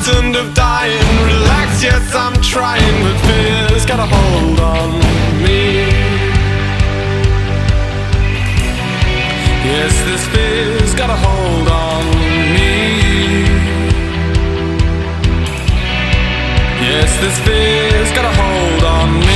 frightened of dying. Relax, yes, I'm trying, but fear's got a hold on me. Yes, this fear's got a hold on me. Yes, this fear's got a hold on me.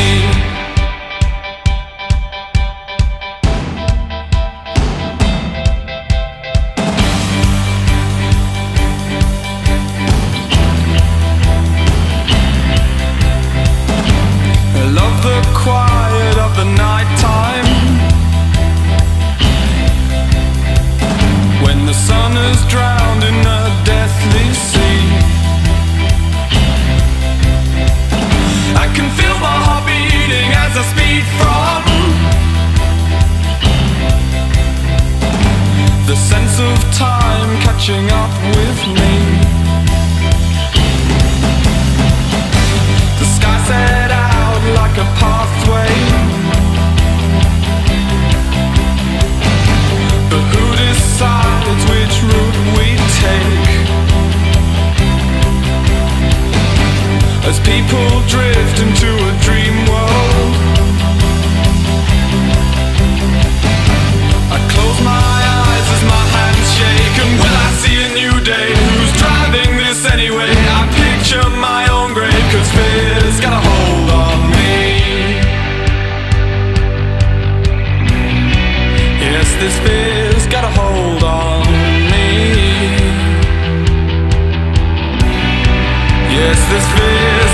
Quiet of the night time, when the sun is drowned in a deathly sea. I can feel my heart beating as I speed from the sense of time catching up with me. The sky set out like a pathway, but who decides which route we take? As people drift into a dream world, I close my eyes as my hands shake. And will I see a new day? Who's driving this anyway? I picture my own grave, 'cause fear's got a hold on me. Yes, this fear's got a hold on me. Yes, this fear